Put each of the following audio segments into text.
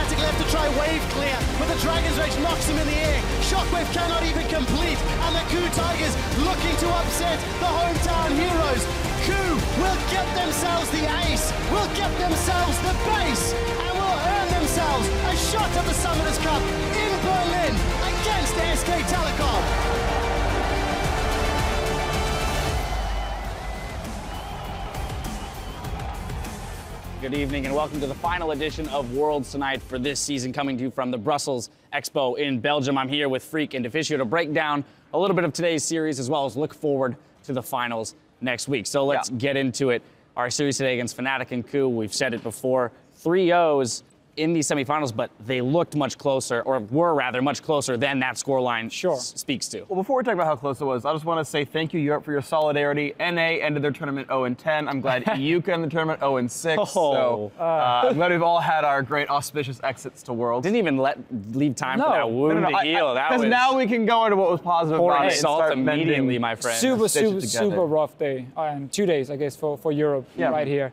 Fnatic left to try wave clear, but the Dragon's Rage knocks him in the air. Shockwave cannot even complete, and the KOO Tigers looking to upset the hometown heroes. KOO will get themselves the ace, will get themselves the base, and will earn themselves a shot at the Summoners Cup in Berlin against SK Telecom. Good evening and welcome to the final edition of Worlds Tonight for this season, coming to you from the Brussels Expo in Belgium. I'm here with Freak and Deficio to break down a little bit of today's series as well as look forward to the finals next week. So let's get into it. Our series today against Fnatic and KOO, we've said it before, 3-0s in these semifinals, but they looked much closer, or were rather much closer than that scoreline speaks to. Well, before we talk about how close it was, I just want to say thank you, Europe, for your solidarity. NA ended their tournament 0-10. I'm glad UK ended the tournament 0-6. So I'm glad we've all had our great auspicious exits to Worlds. Didn't even leave time for that wound to heal. Because now we can go into what was positive about it. Salt immediately, my friend. Super rough day. 2 days, I guess, for Europe right here.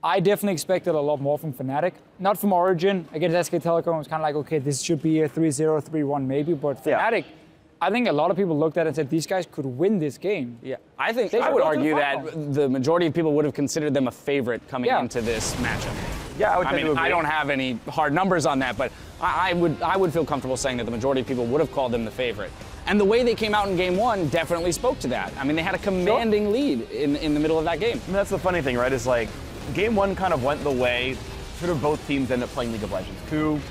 I definitely expected a lot more from Fnatic. Not from Origin. Against SK Telecom, it was kind of like, okay, this should be a 3-0, 3-1 maybe. But Fnatic, I think a lot of people looked at it and said, these guys could win this game. Yeah, I would argue that the majority of people would have considered them a favorite coming into this matchup. Yeah, I don't have any hard numbers on that, but I would feel comfortable saying that the majority of people would have called them the favorite. And the way they came out in game one definitely spoke to that. I mean, they had a commanding lead in the middle of that game. I mean, that's the funny thing, right? Is like, game one kind of went the way sort of both teams ended up playing League of Legends. KOO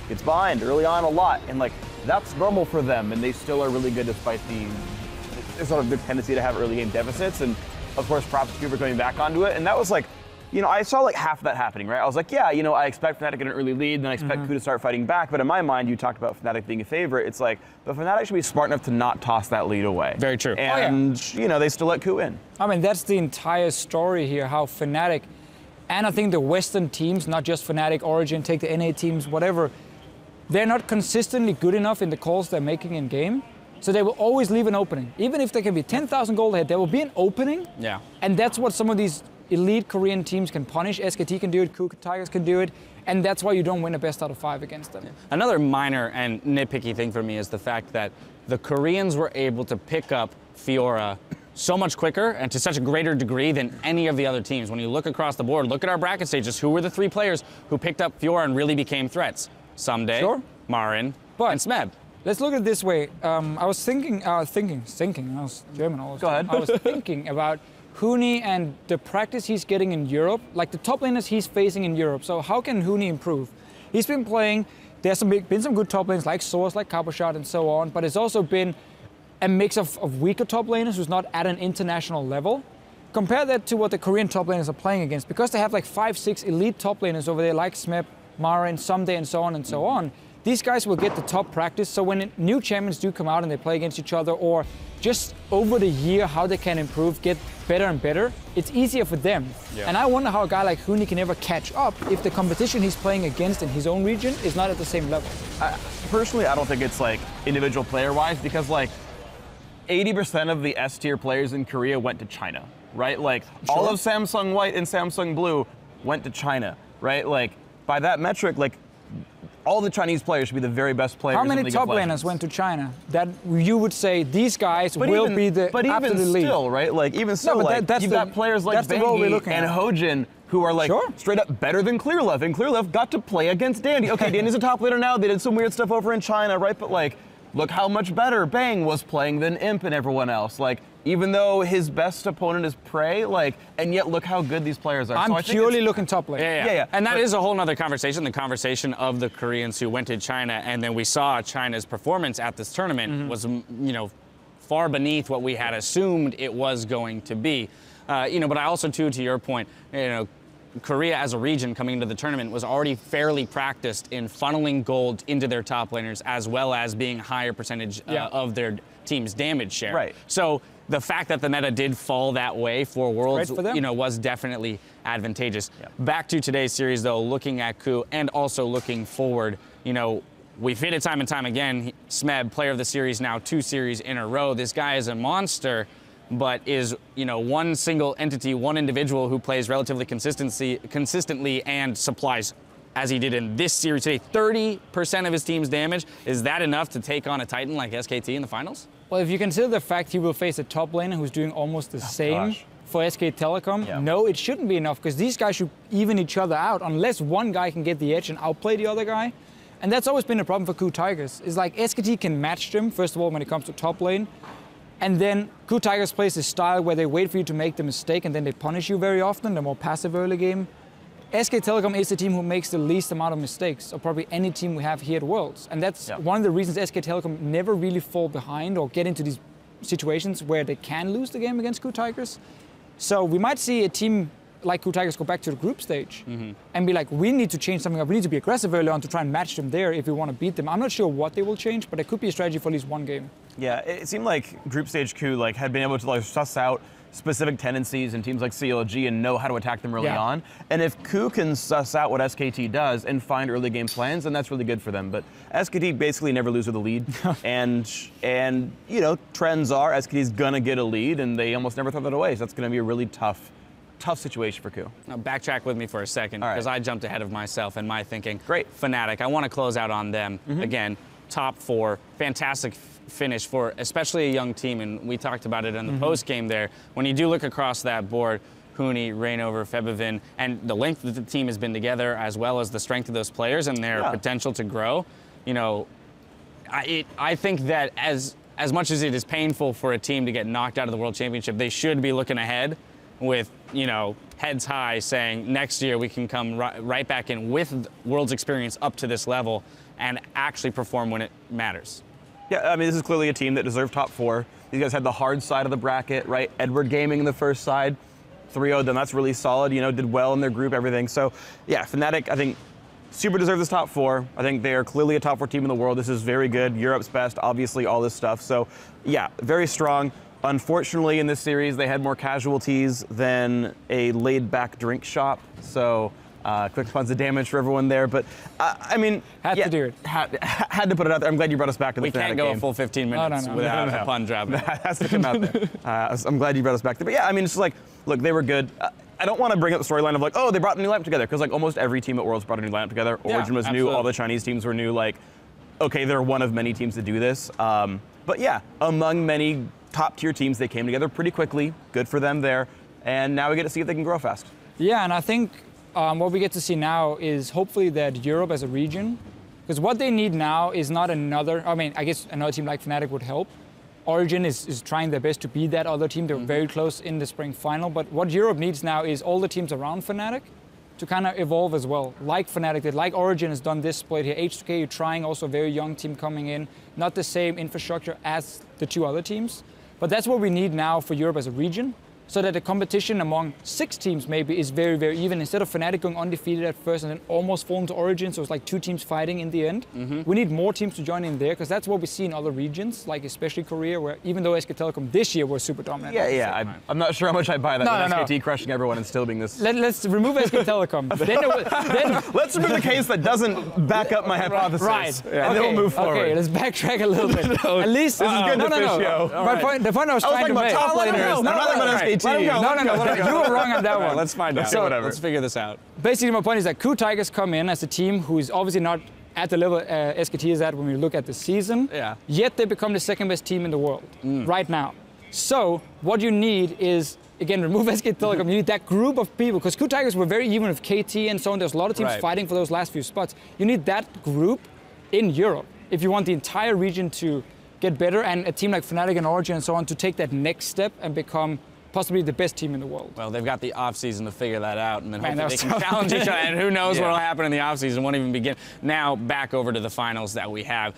gets behind early on a lot, and like that's normal for them, and they still are really good despite the sort of the tendency to have early game deficits. And of course, props to KOO for coming back onto it. And that was like, you know, I saw like half of that happening, right? I was like, yeah, you know, I expect Fnatic to get an early lead, then I expect KOO to start fighting back. But in my mind, you talked about Fnatic being a favorite. It's like, but Fnatic should be smart enough to not toss that lead away. Very true. And, you know, they still let KOO in. I mean, that's the entire story here, how Fnatic, and I think the Western teams, not just Fnatic, Origin, take the NA teams, whatever, they're not consistently good enough in the calls they're making in game. So they will always leave an opening. Even if they can be 10,000 gold ahead, there will be an opening. Yeah. And that's what some of these elite Korean teams can punish. SKT can do it, KOO Tigers can do it. And that's why you don't win a best out of 5 against them. Another minor and nitpicky thing for me is the fact that the Koreans were able to pick up Fiora so much quicker and to such a greater degree than any of the other teams. When you look across the board, look at our bracket stages, who were the 3 players who picked up Fiora and really became threats? Someday, Marin, and Smeb. Let's look at it this way. I was thinking, I was German all the time. Go ahead. I was thinking about Huni and the practice he's getting in Europe, like the top laners he's facing in Europe. So how can Huni improve? He's been playing, there's been some good top lanes like Source, like Coppershot and so on, but it's also been a mix of weaker top laners who's not at an international level. Compare that to what the Korean top laners are playing against. Because they have like 5-6 elite top laners over there like Smeb, Marin, Someday and so on and so on. These guys will get the top practice, so when new champions do come out and they play against each other, or just over the year how they can improve, get better and better, it's easier for them. Yeah. And I wonder how a guy like Huni can ever catch up if the competition he's playing against in his own region is not at the same level. Personally, I don't think it's like individual player-wise, because like 80% of the S-tier players in Korea went to China, right? Like all of Samsung White and Samsung Blue went to China, right? Like by that metric, like all the Chinese players should be the very best players. How many top laners went to China that you would say these guys will be the absolute lead? But even still, right? Like even still, like you've got players like Bengi and Hojin who are like straight up better than Clearlove, and Clearlove got to play against Dandy. Okay, Dandy's a top laner now. They did some weird stuff over in China, right? But like, look how much better Bang was playing than Imp and everyone else. Like, even though his best opponent is Prey, like, and yet look how good these players are. I'm purely looking top lane. Yeah. And that is a whole nother conversation, the conversation of the Koreans who went to China, and then we saw China's performance at this tournament was, you know, far beneath what we had assumed it was going to be. You know, but I also, too, to your point, you know, Korea as a region coming into the tournament was already fairly practiced in funneling gold into their top laners, as well as being a higher percentage of their team's damage share. Right. So the fact that the meta did fall that way for Worlds, you know, was definitely advantageous. Yeah. Back to today's series, though, looking at KOO and also looking forward, you know, we've hit it time and time again. Smeb, player of the series now 2 series in a row. This guy is a monster, but is, you know, one single entity, one individual who plays relatively consistently and supplies as he did in this series today, 30% of his team's damage, is that enough to take on a Titan like SKT in the finals? Well, if you consider the fact he will face a top laner who's doing almost the same for SK Telecom, no, it shouldn't be enough, because these guys should even each other out unless one guy can get the edge and outplay the other guy. And that's always been a problem for KOO Tigers. Is like SKT can match them, first of all, when it comes to top lane. And then KOO Tigers plays this style where they wait for you to make the mistake and then they punish you very often, the more passive early game. SK Telecom is the team who makes the least amount of mistakes of probably any team we have here at Worlds. And that's one of the reasons SK Telecom never really fall behind or get into these situations where they can lose the game against KOO Tigers. So we might see a team like KOO Tigers go back to the group stage and be like, we need to change something up. We need to be aggressive early on to try and match them there if we want to beat them. I'm not sure what they will change, but it could be a strategy for at least one game. Yeah, it seemed like group stage KOO had been able to suss out specific tendencies in teams like CLG and know how to attack them early on. And if KOO can suss out what SKT does and find early game plans, then that's really good for them. But SKT basically never lose with a lead. and trends are SKT's gonna get a lead and they almost never throw that away. So that's gonna be a really tough situation for KOO. Now backtrack with me for a second, because I jumped ahead of myself and my thinking. Great. Fnatic, I want to close out on them. Again, top 4, fantastic finish for especially a young team, and we talked about it in the post game there. When you do look across that board, Huni, Reignover, Febiven, and the length that the team has been together, as well as the strength of those players and their potential to grow, I think that as much as it is painful for a team to get knocked out of the World Championship, they should be looking ahead with, heads high, saying next year we can come right back in with World's experience up to this level and actually perform when it matters. Yeah, I mean, this is clearly a team that deserved top 4. These guys had the hard side of the bracket, right? Edward Gaming in the first side, 3-0'd them. That's really solid, did well in their group, everything. So, yeah, Fnatic, I think, super deserve this top 4. I think they are clearly a top 4 team in the world. This is very good. Europe's best, obviously, all this stuff. So, yeah, very strong. Unfortunately, in this series, they had more casualties than a laid-back drink shop. So, quick tons of damage for everyone there. But, I mean... Had to do it. Had to put it out there. I'm glad you brought us back to the Fnatic game. We can't go a full 15 minutes without a pun drop. That has to come out there. I'm glad you brought us back there. But, yeah, I mean, it's just look, they were good. I don't want to bring up the storyline of they brought a new lineup together. Because, almost every team at Worlds brought a new lineup together. Origin was new. All the Chinese teams were new. Okay, they're one of many teams to do this. But, yeah, among many top-tier teams, they came together pretty quickly. Good for them there. And now we get to see if they can grow fast. Yeah, and I think what we get to see now is hopefully that Europe as a region, because what they need now is not another, I guess another team like Fnatic would help. Origin is trying their best to be that other team. They were very close in the spring final. But what Europe needs now is all the teams around Fnatic to kind of evolve as well. Like Fnatic did, like Origin has done this split here. H2K trying, also a very young team coming in. Not the same infrastructure as the 2 other teams. But that's what we need now for Europe as a region, so that the competition among 6 teams maybe is very, very even. Instead of Fnatic going undefeated at first and then almost falling to Origin, so it's like 2 teams fighting in the end. We need more teams to join in there, because that's what we see in other regions, like especially Korea, where even though SK Telecom this year was super dominant. I'm not sure how much I buy that. SKT crushing everyone and still being this. Let's remove SK Telecom. then let's remove the case that doesn't back up my hypothesis. Right. And then we'll move forward. Okay, let's backtrack a little bit. At least this is good to fish, The point I was trying to make. Top laners. I'm not talking about SKT. No, you were wrong on that one. Let's find out. So, let's figure this out. Basically, my point is that KOO Tigers come in as a team who is obviously not at the level SKT is at when we look at the season. Yet they become the 2nd best team in the world right now. So what you need is, again, remove SK Telecom. You need that group of people, because KOO Tigers were very even with KT and so on. There's a lot of teams fighting for those last few spots. You need that group in Europe if you want the entire region to get better, and a team like Fnatic and Origin and so on to take that next step and become possibly the best team in the world. Well, they've got the offseason to figure that out, and then hopefully they can challenge each other, and who knows what will happen in the offseason, won't even begin. Now, back over to the finals that we have.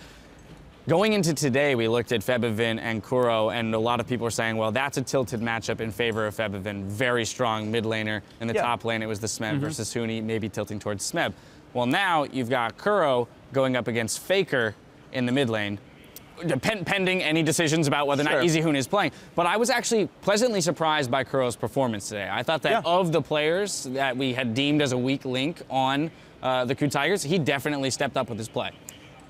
Going into today, we looked at Febiven and Kuro, and a lot of people are saying, well, that's a tilted matchup in favor of Febiven. Very strong mid laner. In the top lane, it was the Smeb versus Huni, maybe tilting towards Smeb. Well, now you've got Kuro going up against Faker in the mid lane, pending any decisions about whether or not EasyHoon is playing. But I was actually pleasantly surprised by Kuro's performance today. I thought that of the players that we had deemed as a weak link on the KOO Tigers, he definitely stepped up with his play.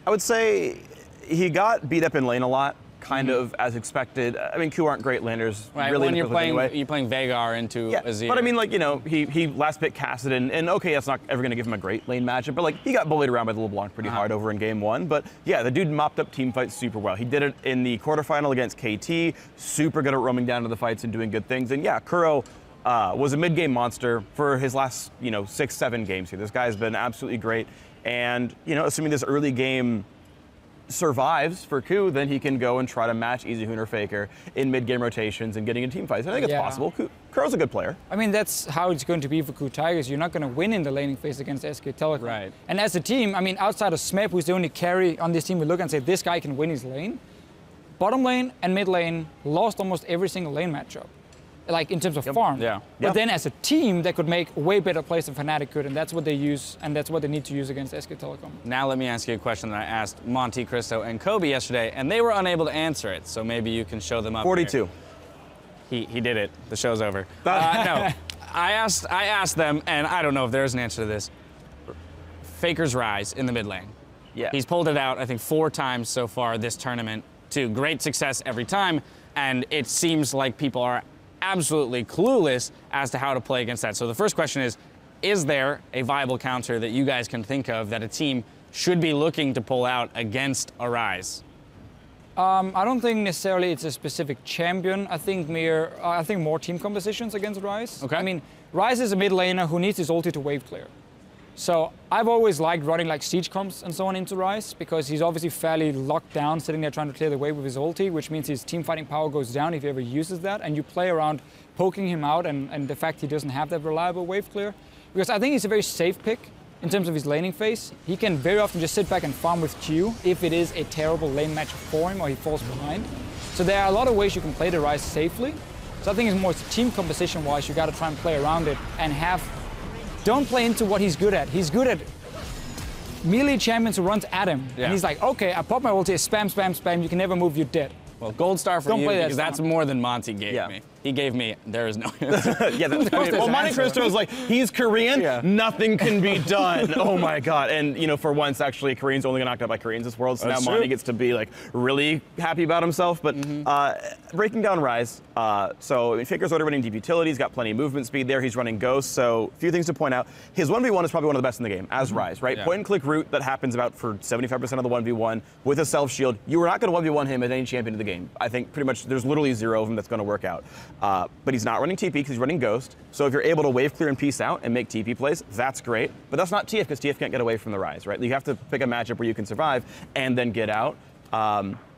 I would say he got beat up in lane a lot, kind of as expected. I mean, KOO aren't great landers. Right, really when you're playing anyway. Veigar into Azir. But I mean, like, you know, he last bit casted and okay, that's not ever going to give him a great lane matchup, but like, he got bullied around by the LeBlanc pretty hard over in game 1. But yeah, the dude mopped up team fights super well. He did it in the quarterfinal against KT, super good at roaming down to the fights and doing good things. And yeah, KOO was a mid-game monster for his last, 6-7 games here. This guy's been absolutely great. And, assuming this early game survives for KOO, then he can go and try to match EasyHoon or Faker in mid-game rotations and getting in team fights. I think it's possible. KOO's a good player. I mean, that's how it's going to be for KOO Tigers. You're not going to win in the laning phase against SK Telecom. Right. And as a team, I mean, outside of Smep, who's the only carry on this team, we look and say, this guy can win his lane. Bottom lane and mid lane lost almost every single lane matchup, like in terms of farm. Yeah. But then as a team, they could make way better plays than Fnatic could, and that's what they use, and that's what they need to use against SK Telecom. Now let me ask you a question that I asked Monty, Cristo, and Kobe yesterday, and they were unable to answer it, so maybe you can show them up 42. Here. He did it. The show's over. No, I asked them, and I don't know if there's an answer to this. Faker's Rise in the mid lane. Yeah. He's pulled it out, I think, 4 times so far this tournament, to great success every time, and it seems like people are absolutely clueless as to how to play against that. So the first question is there a viable counter that you guys can think of that a team should be looking to pull out against a Rise? I don't think necessarily it's a specific champion. I think more team compositions against Rise. Okay. I mean, Rise is a mid laner who needs his ulti to wave clear. So I've always liked running like siege comps and so on into Rise because he's obviously fairly locked down, sitting there trying to clear the wave with his ulti, which means his team fighting power goes down if he ever uses that, and you play around poking him out and the fact he doesn't have that reliable wave clear. Because I think he's a very safe pick in terms of his laning phase. He can very often just sit back and farm with Q if it is a terrible lane match for him or he falls behind. So there are a lot of ways you can play the Rise safely. So I think it's more team composition wise, you got to try and play around it and don't play into what he's good at. He's good at melee champions who runs at him. Yeah. And he's like, okay, I pop my ulti, spam, spam, spam, you can never move, you're dead. Well, gold star for you, because that's more than Monty gave me. He gave me, there is no answer. Well, Monte Cristo is like, he's Korean, nothing can be done. Oh my God. And, for once, actually, Koreans only get knocked out by Koreans this world, so now Monty gets to be, like, really happy about himself. But breaking down Rise, so Faker's already running deep utility, he's got plenty of movement speed there, he's running Ghost, so a few things to point out. His 1v1 is probably one of the best in the game, as Rise, right? Yeah. Point and click route that happens about for 75% of the 1v1 with a self-shield. You are not going to 1v1 him at any champion of the game. I think pretty much there's literally 0 of them that's going to work out. But he's not running TP because he's running Ghost. So if you're able to wave clear and peace out and make TP plays, that's great. But that's not TF because TF can't get away from the Rise, right? You have to pick a matchup where you can survive and then get out.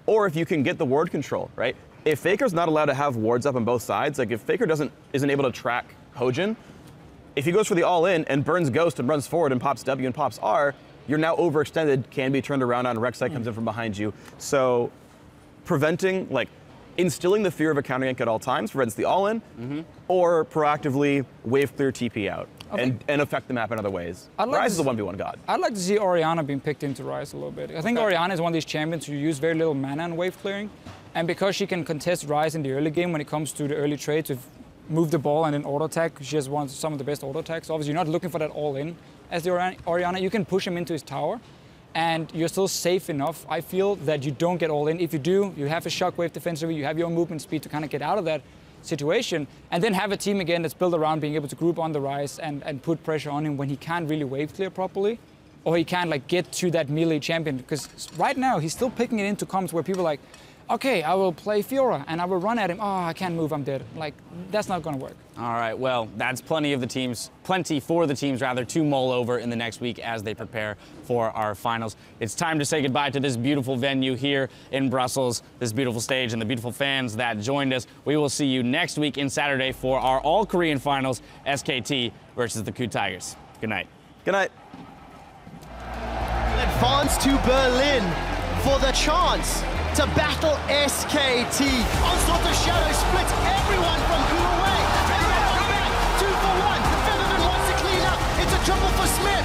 Or if you can get the ward control, right? If Faker's not allowed to have wards up on both sides, like if Faker isn't able to track Hojin, if he goes for the all-in and burns Ghost and runs forward and pops W and pops R, you're now overextended, can be turned around on, Rek'Sai comes in from behind you. So preventing, like, instilling the fear of a counter gank at all times prevents the all-in, or proactively wave clear TP out and affect the map in other ways. Rise is a 1v1 god. I'd like to see Orianna being picked into Rise a little bit. I think Orianna is one of these champions who use very little mana and wave clearing, and because she can contest Rise in the early game when it comes to the early trade to move the ball and then auto attack, she has some of the best auto attacks. So obviously you're not looking for that all-in as the Orianna. You can push him into his tower, and you're still safe enough, I feel, that you don't get all in. If you do, you have a shockwave defensively, you have your movement speed to kind of get out of that situation, and then have a team again that's built around being able to group on the Rise and put pressure on him when he can't really wave clear properly, or he can't like get to that melee champion. Because right now, he's still picking it into comps where people are like, okay, I will play Fiora and I will run at him. Oh, I can't move, I'm dead. Like, that's not gonna work. All right, well, that's plenty for the teams to mull over in the next week as they prepare for our finals. It's time to say goodbye to this beautiful venue here in Brussels, this beautiful stage, and the beautiful fans that joined us. We will see you next week in Saturday for our all-Korean finals, SKT versus the KOO Tigers. Good night. Good night. Advance to Berlin for the chance to battle SKT. Onslaught of Shadow splits everyone from KOO away. And they're back, 2 for 1. Featherman wants to clean up. It's a triple for Smith.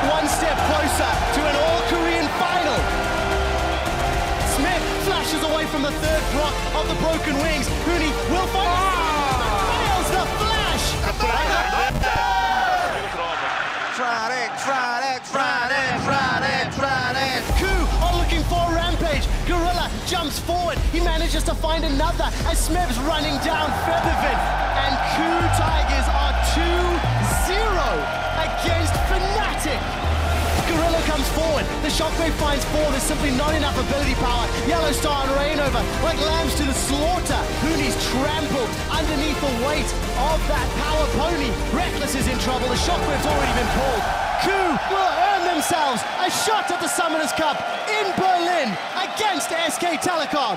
One step closer to an all-Korean final. Smith flashes away from the third block of the broken wings. Huni will find fails the flash. jumps forward. He manages to find another as Smeb's running down Feathervin. And KOO Tigers are 2-0 against Fnatic. Gorilla comes forward. The Shockwave finds 4. There's simply not enough ability power. Yellow Star and Rainover like lambs to the slaughter. Hooney's trampled underneath the weight of that power pony. Reckless is in trouble. The Shockwave's already been pulled. KOO will earn themselves a shot at the Summoners Cup in Berlin against SK Telecom.